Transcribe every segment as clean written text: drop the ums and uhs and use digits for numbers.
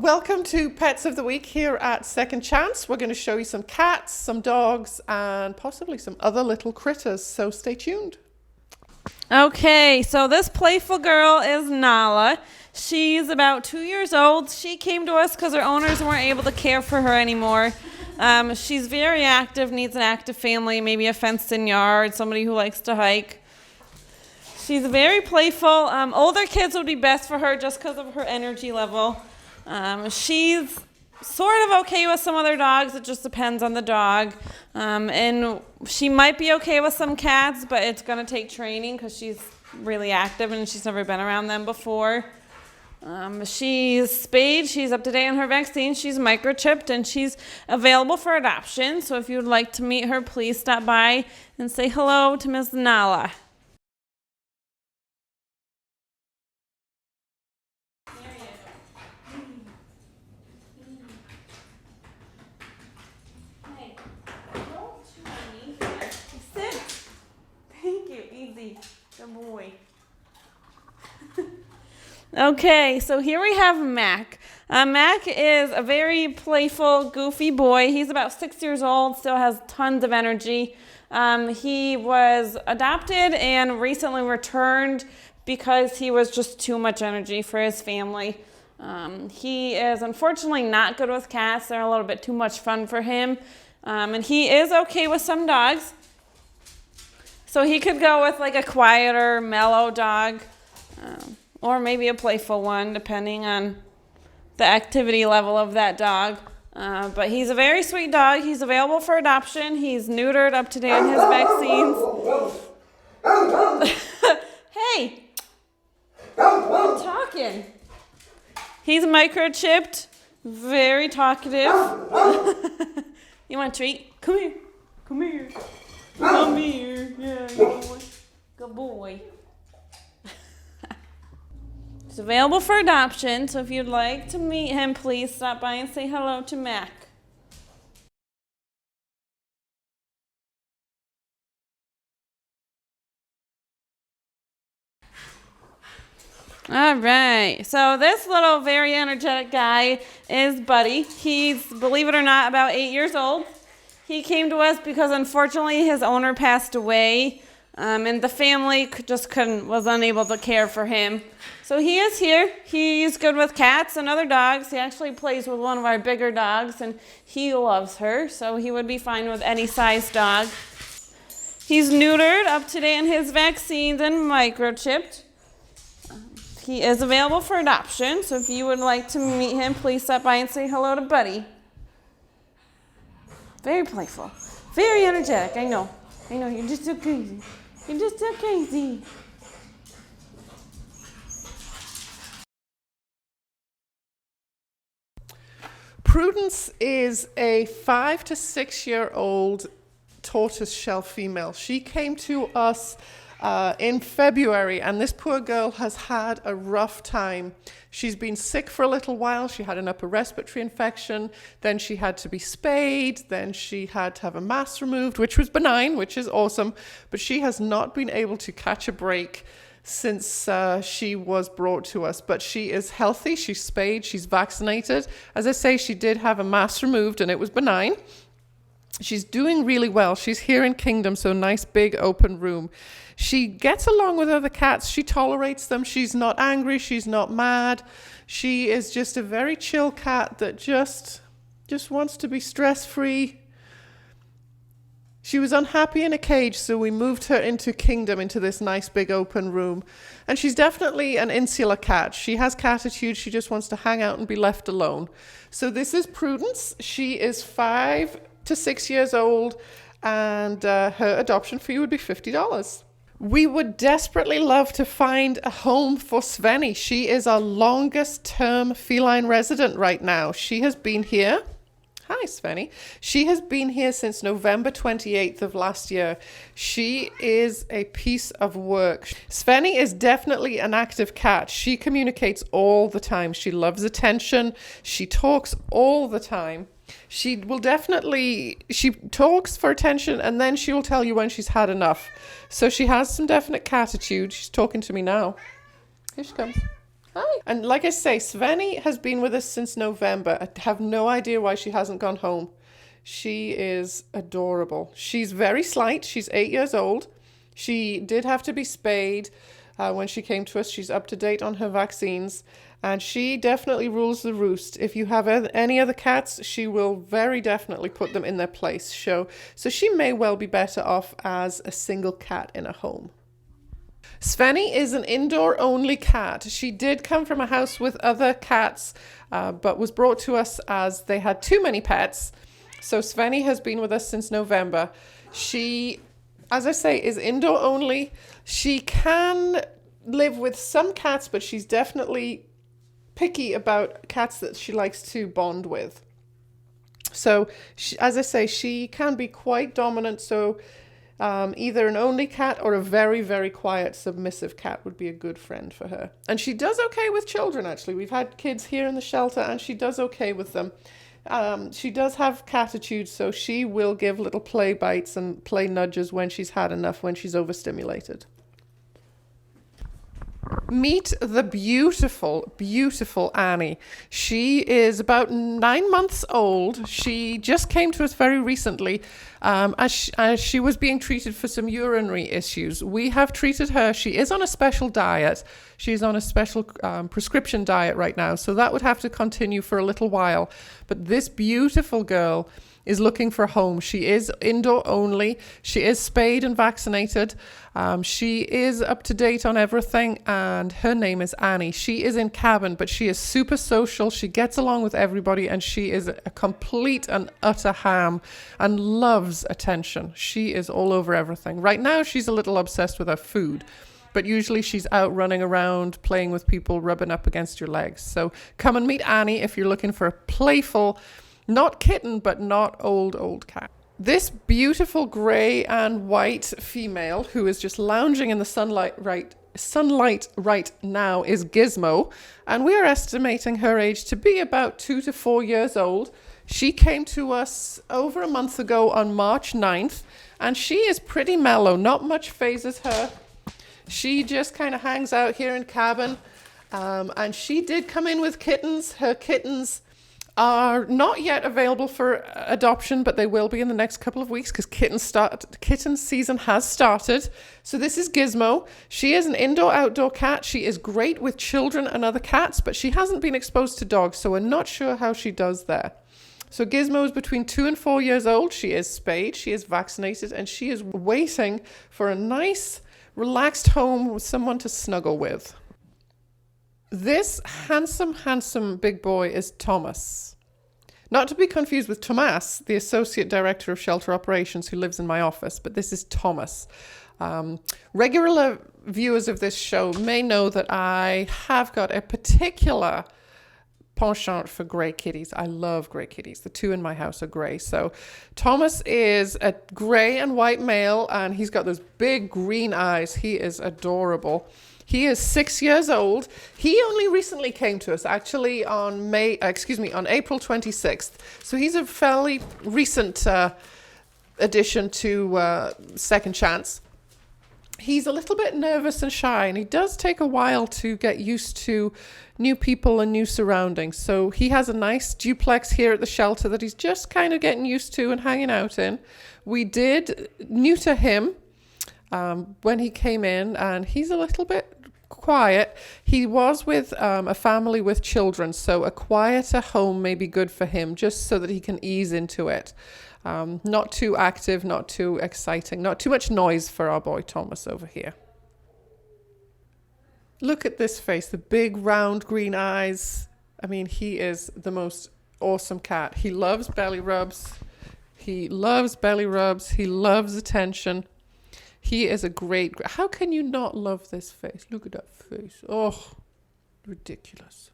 Welcome to Pets of the Week here at Second Chance. We're going to show you some cats, some dogs, and possibly some other little critters, so stay tuned. Okay, so this playful girl is Nala. She's about 2 years old. She came to us because her owners weren't able to care for her anymore. She's very active, needs an active family, maybe a fenced-in yard, somebody who likes to hike. She's very playful. Older kids would be best for her just because of her energy level. She's sort of okay with some other dogs. It just depends on the dog. And she might be okay with some cats, but it's going to take training because she's really active and she's never been around them before. She's spayed. She's up to date on her vaccine. She's microchipped and she's available for adoption. So if you would like to meet her, please stop by and say hello to Ms. Nala. Good boy. Okay, so here we have Mac. Mac is a very playful, goofy boy. He's about 6 years old, still has tons of energy. He was adopted and recently returned because he was just too much energy for his family. He is unfortunately not good with cats. They're a little bit too much fun for him. And he is okay with some dogs. So he could go with like a quieter, mellow dog, or maybe a playful one, depending on the activity level of that dog. But he's a very sweet dog. He's available for adoption. He's neutered, up to date on his vaccines. Hey, I'm talking. He's microchipped, very talkative. You want a treat? Come here. Come here. Come here. Yeah, good boy. Good boy. He's available for adoption, so if you'd like to meet him, please stop by and say hello to Mac. All right, so this little very energetic guy is Buddy. He's, believe it or not, about 8 years old. He came to us because unfortunately his owner passed away, and the family was unable to care for him. So he is here. He's good with cats and other dogs. He actually plays with one of our bigger dogs, and he loves her, so he would be fine with any size dog. He's neutered, up to date on his vaccines, and microchipped. He is available for adoption, so if you would like to meet him, please stop by and say hello to Buddy. Very playful, very energetic. I know, you're just so crazy. You're just so crazy. Prudence is a 5 to 6 year old tortoiseshell female. She came to us in February, and this poor girl has had a rough time. She's been sick for a little while. She had an upper respiratory infection, then she had to be spayed, then she had to have a mass removed, which was benign, which is awesome, but she has not been able to catch a break since she was brought to us. But she is healthy, she's spayed, she's vaccinated. As I say, she did have a mass removed and it was benign. She's doing really well. She's here in Kingdom, so nice big open room. She gets along with other cats. She tolerates them. She's not angry. She's not mad. She is just a very chill cat that just wants to be stress-free. She was unhappy in a cage, so we moved her into Kingdom, into this nice big open room. And she's definitely an insular cat. She has catitude. She just wants to hang out and be left alone. So this is Prudence. She is 5 to 6 years old, and her adoption fee would be $50. We would desperately love to find a home for Sevani. She is our longest term feline resident right now. She has been here. Hi, Sevani. She has been here since November 28th of last year. She is a piece of work. Sevani is definitely an active cat. She communicates all the time. She loves attention. She talks all the time. She talks for attention, and then she will tell you when she's had enough. So she has some definite catitude. She's talking to me now. Here she comes. Hi. And like I say, Sevani has been with us since November. I have no idea why she hasn't gone home. She is adorable. She's very slight. She's 8 years old. She did have to be spayed when she came to us. She's up to date on her vaccines. And she definitely rules the roost. If you have any other cats, she will very definitely put them in their place. So she may well be better off as a single cat in a home. Sevani is an indoor-only cat. She did come from a house with other cats, but was brought to us as they had too many pets. So Sevani has been with us since November. She, as I say, is indoor-only. She can live with some cats, but she's definitely picky about cats that she likes to bond with. So, as I say, she can be quite dominant. So either an only cat or a very, very quiet, submissive cat would be a good friend for her. And she does okay with children, actually. We've had kids here in the shelter, and she does okay with them. She does have catitude, so she will give little play bites and play nudges when she's had enough, when she's overstimulated. Meet the beautiful, beautiful Annie. She is about 9 months old. She just came to us very recently as she was being treated for some urinary issues. We have treated her. She is on a special diet. She's on a special prescription diet right now, so that would have to continue for a little while. But this beautiful girl is looking for a home. She is indoor only. She is spayed and vaccinated. She is up to date on everything, and her name is Annie. She is in cabin, but she is super social. She gets along with everybody, and she is a complete and utter ham and loves attention. She is all over everything. Right now, she's a little obsessed with her food, but usually she's out running around, playing with people, rubbing up against your legs. So come and meet Annie if you're looking for a playful, not kitten, but not old cat. This beautiful grey and white female who is just lounging in the sunlight right now is Gizmo, and we are estimating her age to be about 2 to 4 years old. She came to us over a month ago on March 9th, and she is pretty mellow. Not much phases her. She just kind of hangs out here in cabin, and she did come in with kittens. Her kittens are not yet available for adoption, but they will be in the next couple of weeks because kitten season has started. So this is Gizmo. She is an indoor-outdoor cat. She is great with children and other cats, but she hasn't been exposed to dogs, so we're not sure how she does there. So Gizmo is between 2 and 4 years old. She is spayed, she is vaccinated, and she is waiting for a nice, relaxed home with someone to snuggle with. This handsome big boy is Thomas. Not to be confused with Tomas, the Associate Director of Shelter Operations who lives in my office, but this is Thomas. Regular viewers of this show may know that I have got a particular penchant for grey kitties. I love grey kitties. The two in my house are grey. So Thomas is a grey and white male, and he's got those big green eyes. He is adorable. He is 6 years old. He only recently came to us, actually on April 26th. So he's a fairly recent addition to Second Chance. He's a little bit nervous and shy, and he does take a while to get used to new people and new surroundings. So he has a nice duplex here at the shelter that he's just kind of getting used to and hanging out in. We did neuter him when he came in, and he's a little bit quiet. He was with a family with children, so a quieter home may be good for him, just so that he can ease into it. Not too active, not too exciting, not too much noise for our boy Thomas over here. Look at this face, the big round green eyes. I mean, he is the most awesome cat. He loves belly rubs. He loves attention. He is a great... How can you not love this face? Look at that face. Oh, ridiculous.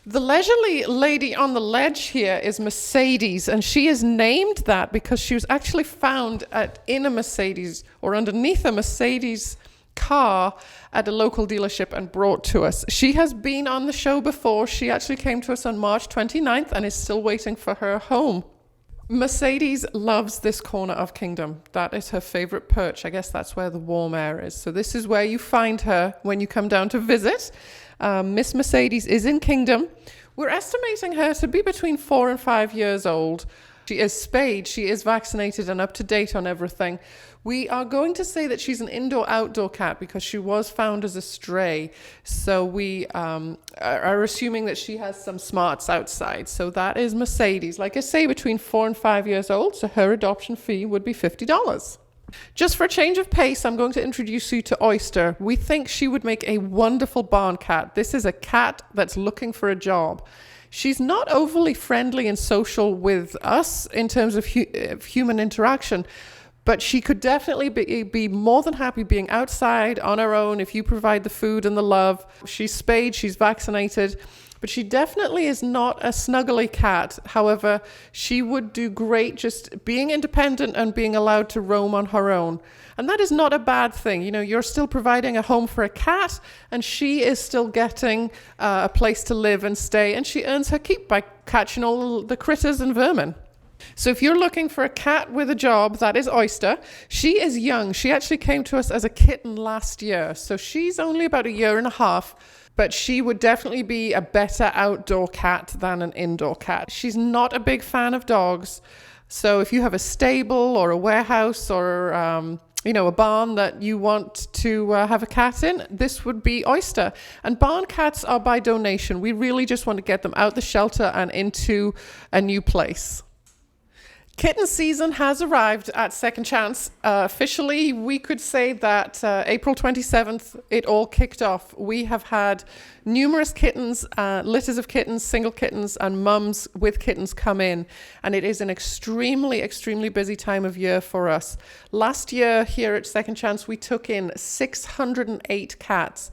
The leisurely lady on the ledge here is Mercedes, and she is named that because she was actually found in a Mercedes, or underneath a Mercedes car at a local dealership and brought to us. She has been on the show before. She actually came to us on March 29th and is still waiting for her home. Mercedes loves this corner of Kingdom. That is her favorite perch. I guess that's where the warm air is. So this is where you find her when you come down to visit. Miss Mercedes is in Kingdom. We're estimating her to be between 4 and 5 years old. She is spayed, she is vaccinated and up to date on everything. We are going to say that she's an indoor-outdoor cat because she was found as a stray. So we are assuming that she has some smarts outside. So that is Mercedes. Like I say, between 4 and 5 years old, so her adoption fee would be $50. Just for a change of pace, I'm going to introduce you to Oyster. We think she would make a wonderful barn cat. This is a cat that's looking for a job. She's not overly friendly and social with us in terms of human interaction, but she could definitely be more than happy being outside on her own if you provide the food and the love. She's spayed, she's vaccinated, but she definitely is not a snuggly cat. However, she would do great just being independent and being allowed to roam on her own. And that is not a bad thing. You know, you're still providing a home for a cat, and she is still getting a place to live and stay, and she earns her keep by catching all the critters and vermin. So if you're looking for a cat with a job, that is Oyster. She is young. She actually came to us as a kitten last year. So she's only about 1.5 years, but she would definitely be a better outdoor cat than an indoor cat. She's not a big fan of dogs. So if you have a stable or a warehouse or, a barn that you want to have a cat in, this would be Oyster. And barn cats are by donation. We really just want to get them out the shelter and into a new place. Kitten season has arrived at Second Chance. Officially, we could say that April 27th, it all kicked off. We have had numerous kittens, litters of kittens, single kittens, and mums with kittens come in. And it is an extremely, extremely busy time of year for us. Last year here at Second Chance, we took in 608 cats.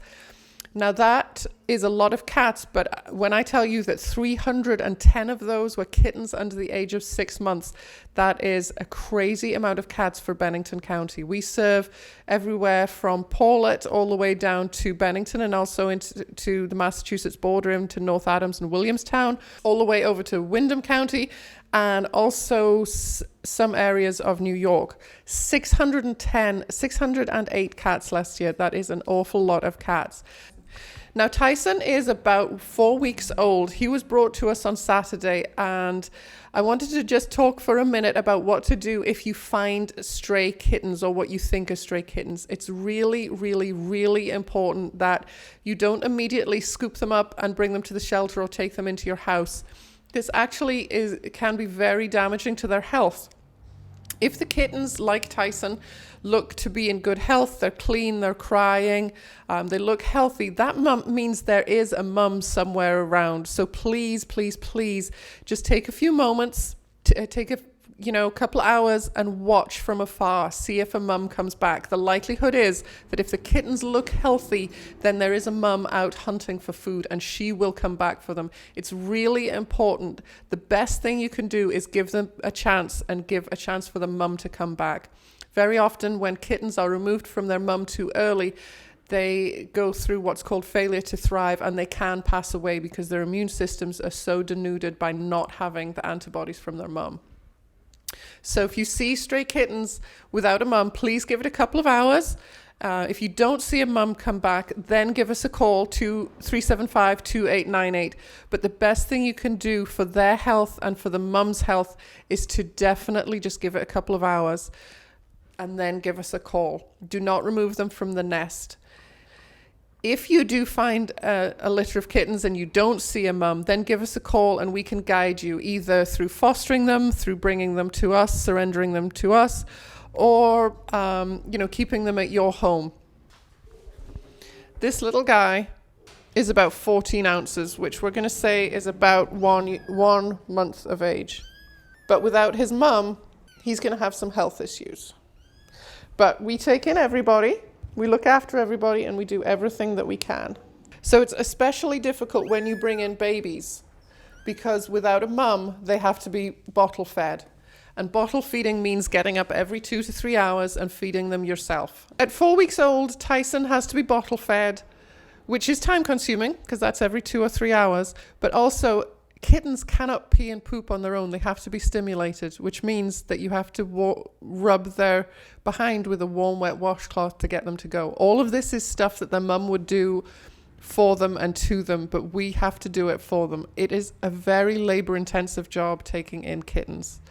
Now that is a lot of cats, but when I tell you that 310 of those were kittens under the age of 6 months, that is a crazy amount of cats for Bennington County. We serve everywhere from Paulet all the way down to Bennington and also into the Massachusetts border, into North Adams and Williamstown, all the way over to Windham County, and also some areas of New York. 608 cats last year. That is an awful lot of cats. Now, Tyson is about 4 weeks old. He was brought to us on Saturday, and I wanted to just talk for a minute about what to do if you find stray kittens or what you think are stray kittens. It's really, really, really important that you don't immediately scoop them up and bring them to the shelter or take them into your house. This actually can be very damaging to their health. If the kittens, like Tyson, look to be in good health, they're clean, they're crying, they look healthy, that means there is a mum somewhere around. So please, please, please, just take a few moments, take a couple hours and watch from afar, see if a mum comes back. The likelihood is that if the kittens look healthy, then there is a mum out hunting for food and she will come back for them. It's really important. The best thing you can do is give them a chance and give a chance for the mum to come back. Very often when kittens are removed from their mum too early, they go through what's called failure to thrive, and they can pass away because their immune systems are so denuded by not having the antibodies from their mum. So if you see stray kittens without a mum, please give it a couple of hours. If you don't see a mum come back, then give us a call to 375-2898. But the best thing you can do for their health and for the mum's health is to definitely just give it a couple of hours and then give us a call. Do not remove them from the nest. If you do find a litter of kittens and you don't see a mum, then give us a call and we can guide you either through fostering them, through bringing them to us, surrendering them to us, or keeping them at your home. This little guy is about 14 ounces, which we're going to say is about one month of age. But without his mum, he's going to have some health issues. But we take in everybody. We look after everybody and we do everything that we can. So it's especially difficult when you bring in babies because without a mum, they have to be bottle fed. And bottle feeding means getting up every 2 to 3 hours and feeding them yourself. At 4 weeks old, Tyson has to be bottle fed, which is time consuming because that's every 2 or 3 hours. But also kittens cannot pee and poop on their own. They have to be stimulated, which means that you have to rub their behind with a warm, wet washcloth to get them to go. All of this is stuff that their mum would do for them and to them, but we have to do it for them. It is a very labor-intensive job taking in kittens.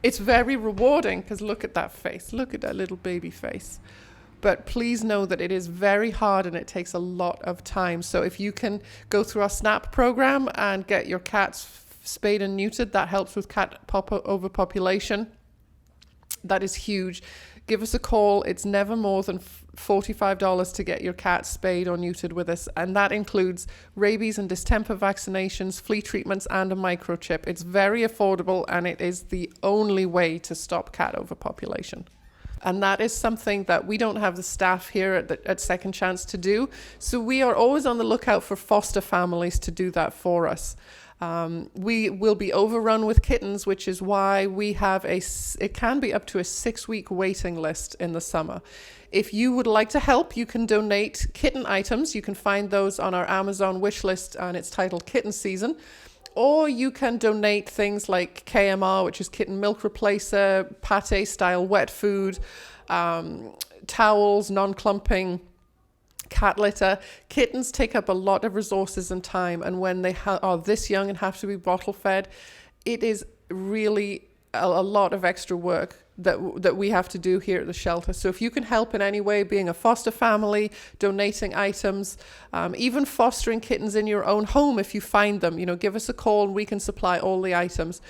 It's very rewarding because look at that face. Look at that little baby face. But please know that it is very hard and it takes a lot of time. So if you can go through our SNAP program and get your cats spayed and neutered, that helps with cat overpopulation. That is huge. Give us a call. It's never more than $45 to get your cat spayed or neutered with us. And that includes rabies and distemper vaccinations, flea treatments, and a microchip. It's very affordable and it is the only way to stop cat overpopulation. And that is something that we don't have the staff here at Second Chance to do. So we are always on the lookout for foster families to do that for us. We will be overrun with kittens, which is why we have it can be up to a 6-week waiting list in the summer. If you would like to help, you can donate kitten items. You can find those on our Amazon wish list and it's titled Kitten Season. Or you can donate things like KMR, which is kitten milk replacer, pate style wet food, towels, non-clumping, cat litter. Kittens take up a lot of resources and time, and when they are this young and have to be bottle fed, it is really a lot of extra work that we have to do here at the shelter. So if you can help in any way, being a foster family, donating items, even fostering kittens in your own home if you find them, give us a call and we can supply all the items.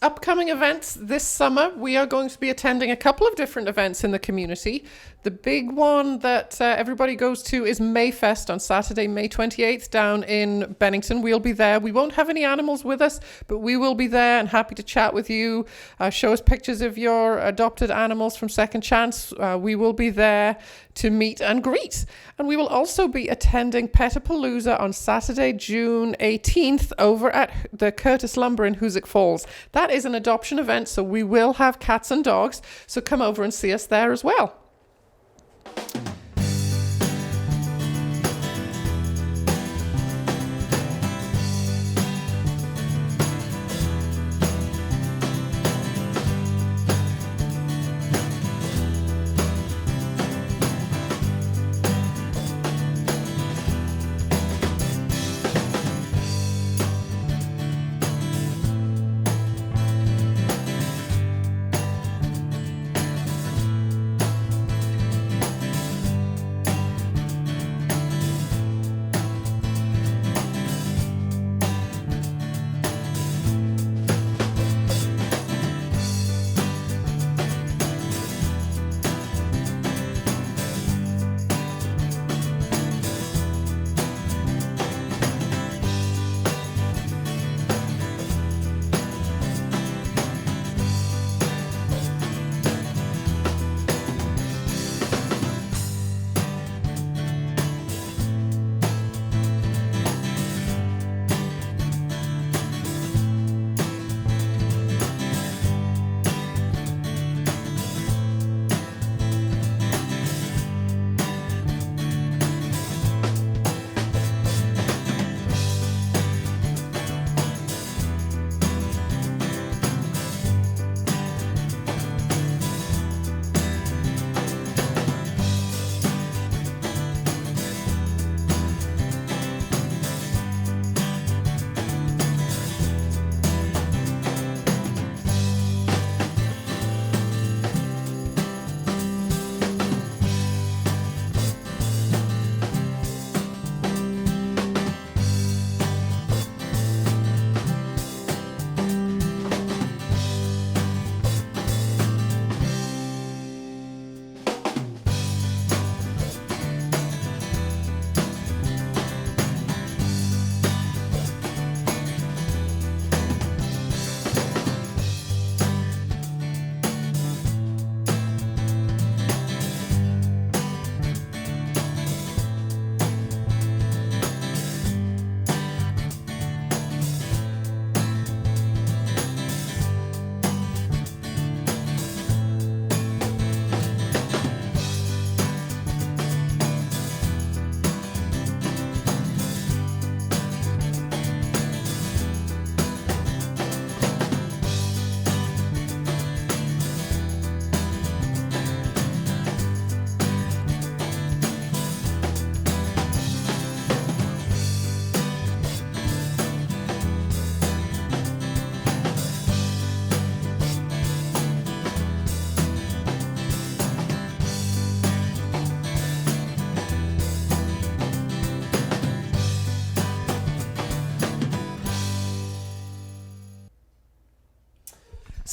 Upcoming events this summer, we are going to be attending a couple of different events in the community. The big one that everybody goes to is Mayfest on Saturday, May 28th, down in Bennington. We'll be there. We won't have any animals with us, but we will be there and happy to chat with you. Show us pictures of your adopted animals from Second Chance. We will be there to meet and greet. And we will also be attending Petapalooza on Saturday, June 18th over at the Curtis Lumber in Hoosick Falls. That is an adoption event, so we will have cats and dogs. So come over and see us there as well.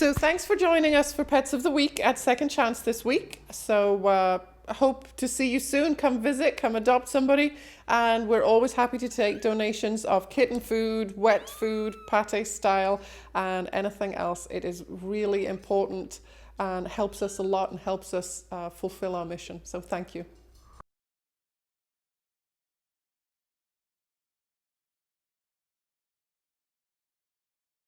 So thanks for joining us for Pets of the Week at Second Chance this week. So I hope to see you soon. Come visit, come adopt somebody. And we're always happy to take donations of kitten food, wet food, pate style, and anything else. It is really important and helps us a lot and helps us fulfill our mission. So thank you.